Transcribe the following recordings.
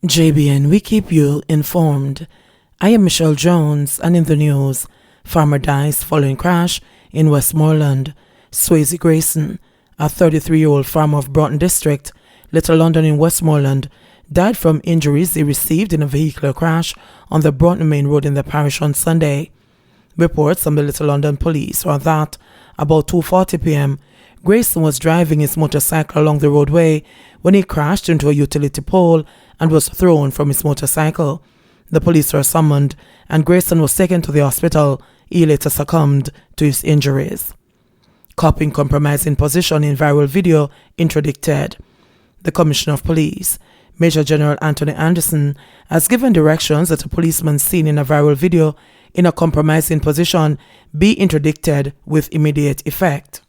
JBN, we keep you informed. I am Michelle Jones, and in the news, farmer dies following crash in Westmoreland. Swayze Grayson, a 33-year-old farmer of Broughton District, Little London in Westmoreland, died from injuries he received in a vehicular crash on the Broughton Main Road in the parish on Sunday. Reports from the Little London police are that about 2:40 p.m., Grayson was driving his motorcycle along the roadway when he crashed into a utility pole and was thrown from his motorcycle. The police were summoned and Grayson was taken to the hospital. He later succumbed to his injuries. Cop in compromising position in viral video interdicted. The Commissioner of Police, Major General Anthony Anderson, has given directions that a policeman seen in a viral video in a compromising position be interdicted with immediate effect.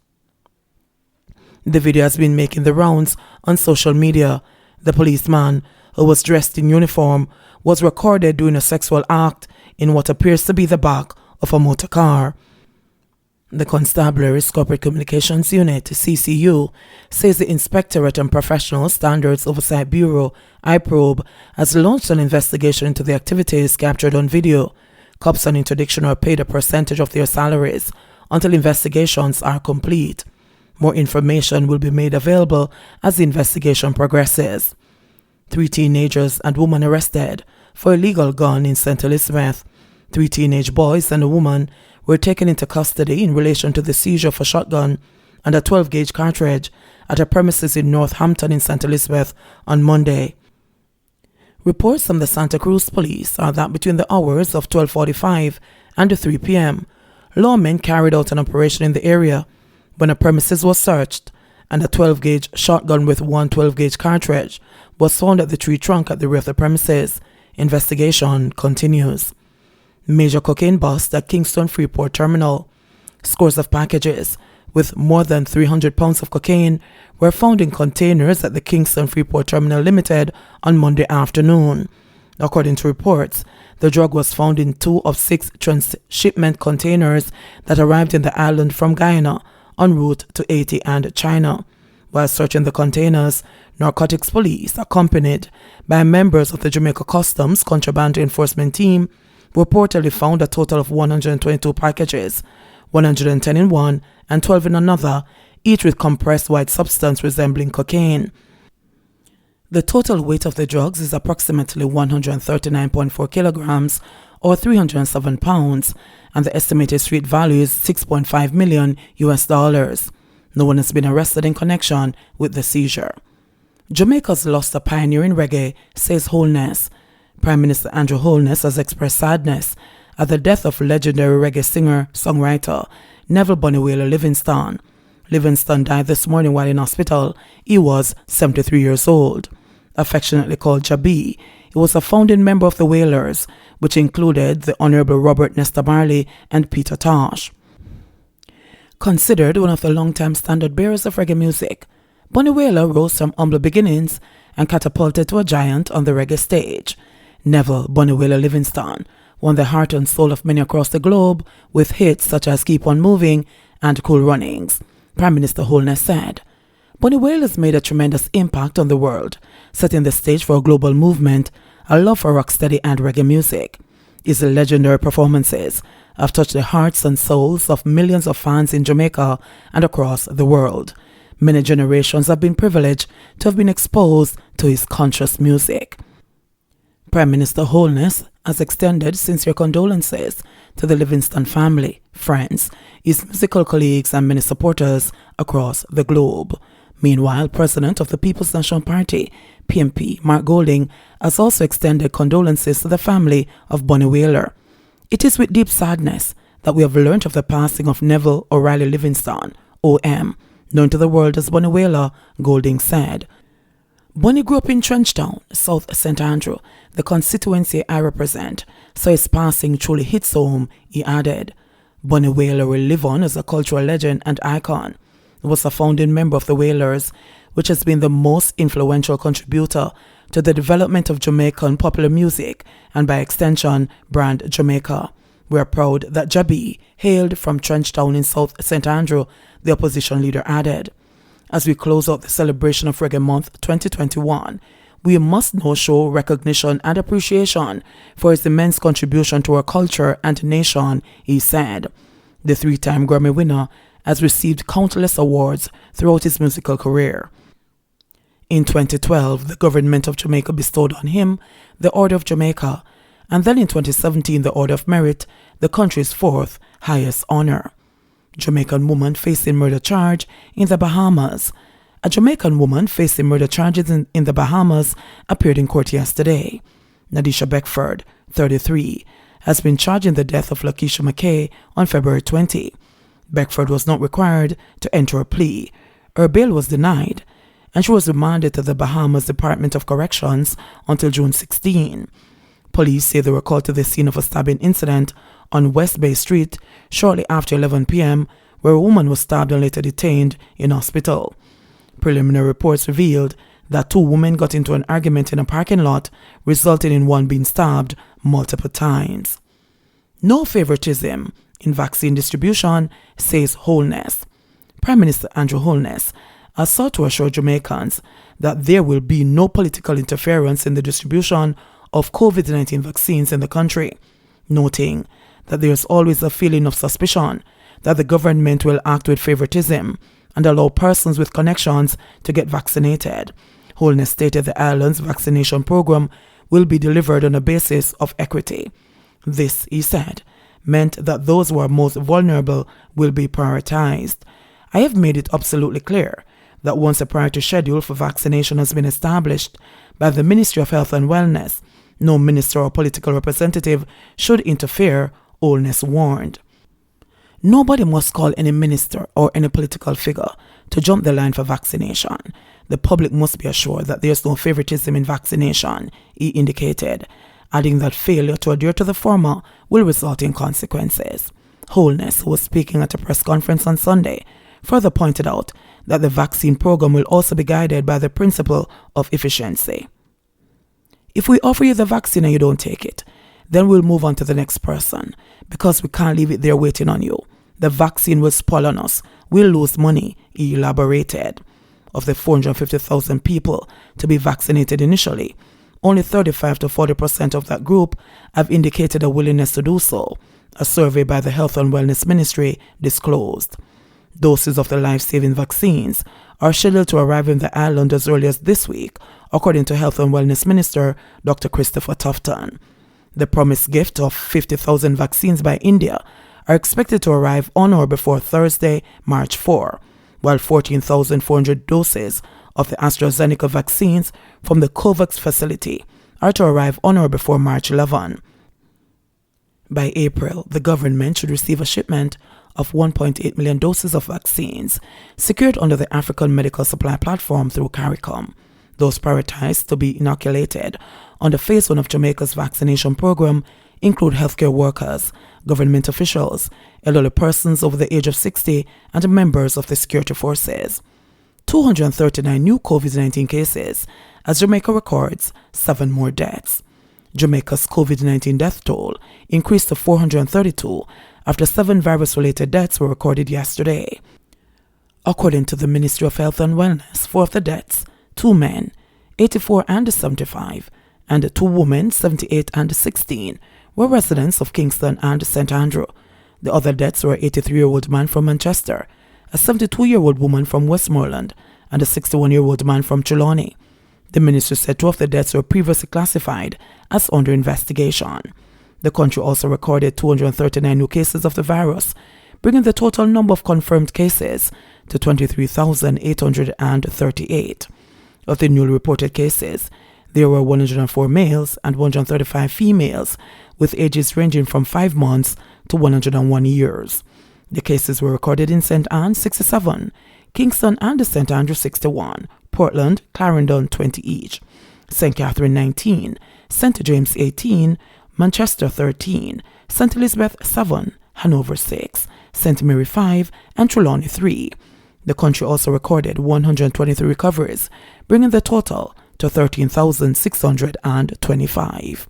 The video has been making the rounds on social media. The policeman, who was dressed in uniform, was recorded doing a sexual act in what appears to be the back of a motor car. The Constabulary's Corporate Communications Unit, CCU, says the Inspectorate and Professional Standards Oversight Bureau, IPROBE, has launched an investigation into the activities captured on video. Cops on interdiction are paid a percentage of their salaries until investigations are complete. More information will be made available as the investigation progresses. 3 teenagers and woman arrested for illegal gun in St. Elizabeth. 3 teenage boys and a woman were taken into custody in relation to the seizure of a shotgun and a 12-gauge cartridge at a premises in Northampton in St. Elizabeth on Monday. Reports from the Santa Cruz police are that between the hours of 12:45 and 3 p.m., lawmen carried out an operation in the area when a premises was searched and a 12-gauge shotgun with one 12-gauge cartridge was found at the tree trunk at the rear of the premises. Investigation continues. Major cocaine bust at Kingston Freeport Terminal. Scores of packages with more than 300 pounds of cocaine were found in containers at the Kingston Freeport Terminal Limited on Monday afternoon. According to reports, the drug was found in 2 of 6 transshipment containers that arrived in the island from Guyana en route to Haiti and China. While searching the containers, narcotics police, accompanied by members of the Jamaica Customs Contraband Enforcement Team, reportedly found a total of 122 packages, 110 in one and 12 in another, each with compressed white substance resembling cocaine. The total weight of the drugs is approximately 139.4 kilograms or 307 pounds, and the estimated street value is $6.5 million. No one has been arrested in connection with the seizure. Jamaica's lost a pioneer in reggae, says Holness. Prime Minister Andrew Holness has expressed sadness at the death of legendary reggae singer-songwriter Neville Wailer Livingston. Livingston died this morning while in hospital. He was 73 years old. Affectionately called Jabi, he was a founding member of the Wailers, which included the Honourable Robert Nesta Marley and Peter Tosh. Considered one of the long-time standard-bearers of reggae music, Wailer rose from humble beginnings and catapulted to a giant on the reggae stage. Neville Wailer Livingston won the heart and soul of many across the globe with hits such as Keep On Moving and Cool Runnings. Prime Minister Holness said, Wailer has made a tremendous impact on the world, setting the stage for a global movement, a love for rocksteady and reggae music. His legendary performances have touched the hearts and souls of millions of fans in Jamaica and across the world. Many generations have been privileged to have been exposed to his conscious music. Prime Minister Holness has extended sincere condolences to the Livingston family, friends, his musical colleagues and many supporters across the globe. Meanwhile, President of the People's National Party, PNP, Mark Golding, has also extended condolences to the family of Wailer. It is with deep sadness that we have learnt of the passing of Neville O'Reilly Livingston, OM, known to the world as Wailer, Golding said. Bonnie grew up in Trenchtown, South St. Andrew, the constituency I represent, so his passing truly hits home, he added. Wailer will live on as a cultural legend and icon. He was a founding member of the Wailers, which has been the most influential contributor to the development of Jamaican popular music and by extension, brand Jamaica. We are proud that Jabi hailed from Trenchtown in South St. Andrew, the opposition leader added. As we close out the celebration of Reggae Month 2021, We must now show recognition and appreciation for his immense contribution to our culture and nation, he said. The 3-time Grammy winner has received countless awards throughout his musical career. In 2012, the government of Jamaica bestowed on him the Order of Jamaica, and then in 2017, the Order of Merit, the country's 4th highest honor. Jamaican woman facing murder charge in the Bahamas. A Jamaican woman facing murder charges in the Bahamas appeared in court yesterday. Nadisha Beckford, 33, has been charged in the death of Lakeisha McKay on February 20. Beckford was not required to enter a plea. Her bail was denied, and she was remanded to the Bahamas Department of Corrections until June 16. Police say they were called to the scene of a stabbing incident on West Bay Street shortly after 11 p.m., where a woman was stabbed and later detained in hospital. Preliminary reports revealed that 2 women got into an argument in a parking lot, resulting in one being stabbed multiple times. No favoritism in vaccine distribution, says Holness. Prime Minister Andrew Holness has sought to assure Jamaicans that there will be no political interference in the distribution of COVID-19 vaccines in the country, noting that there is always a feeling of suspicion that the government will act with favoritism and allow persons with connections to get vaccinated. Holness stated the island's vaccination program will be delivered on a basis of equity. This, he said, meant that those who are most vulnerable will be prioritized. I have made it absolutely clear that once a priority schedule for vaccination has been established by the Ministry of Health and Wellness, no minister or political representative should interfere, Holness warned. Nobody must call any minister or any political figure to jump the line for vaccination. The public must be assured that there is no favoritism in vaccination, he indicated, adding that failure to adhere to the former will result in consequences. Holness, who was speaking at a press conference on Sunday, further pointed out that the vaccine program will also be guided by the principle of efficiency. If we offer you the vaccine and you don't take it, then we'll move on to the next person, because we can't leave it there waiting on you. The vaccine will spoil on us. We'll lose money, he elaborated. Of the 450,000 people to be vaccinated initially, only 35 to 40% of that group have indicated a willingness to do so, a survey by the Health and Wellness Ministry disclosed. Doses of the life-saving vaccines are scheduled to arrive in the island as early as this week, according to Health and Wellness Minister Dr. Christopher Tufton. The promised gift of 50,000 vaccines by India are expected to arrive on or before Thursday, March 4, while 14,400 doses of the AstraZeneca vaccines from the COVAX facility are to arrive on or before March 11. By April, the government should receive a shipment of 1.8 million doses of vaccines secured under the African Medical Supply Platform through CARICOM. Those prioritized to be inoculated under Phase 1 of Jamaica's vaccination program include healthcare workers, government officials, elderly persons over the age of 60, and members of the security forces. 239 new COVID-19 cases as Jamaica records 7 more deaths. Jamaica's COVID-19 death toll increased to 432 after 7 virus-related deaths were recorded yesterday. According to the Ministry of Health and Wellness, 4 of the deaths, 2 men, 84 and 75, and 2 women, 78 and 16, were residents of Kingston and St. Andrew. The other deaths were an 83-year-old man from Manchester, a 72-year-old woman from Westmoreland, and a 61-year-old man from Trelawney. The ministry said 2 of the deaths were previously classified as under investigation. The country also recorded 239 new cases of the virus, bringing the total number of confirmed cases to 23,838. Of the newly reported cases, there were 104 males and 135 females, with ages ranging from 5 months to 101 years. The cases were recorded in St. Anne, 67, Kingston and St. Andrew, 61, Portland, Clarendon, 20 each, St. Catherine, 19, St. James, 18, Manchester, 13, St. Elizabeth, 7, Hanover, 6, St. Mary, 5, and Trelawney, 3. The country also recorded 123 recoveries, bringing the total to 13,625.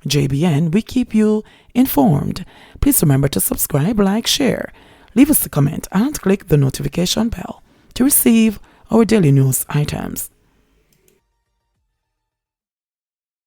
JBN, we keep you informed. Please remember to subscribe, like, share, leave us a comment, and click the notification bell to receive our daily news items.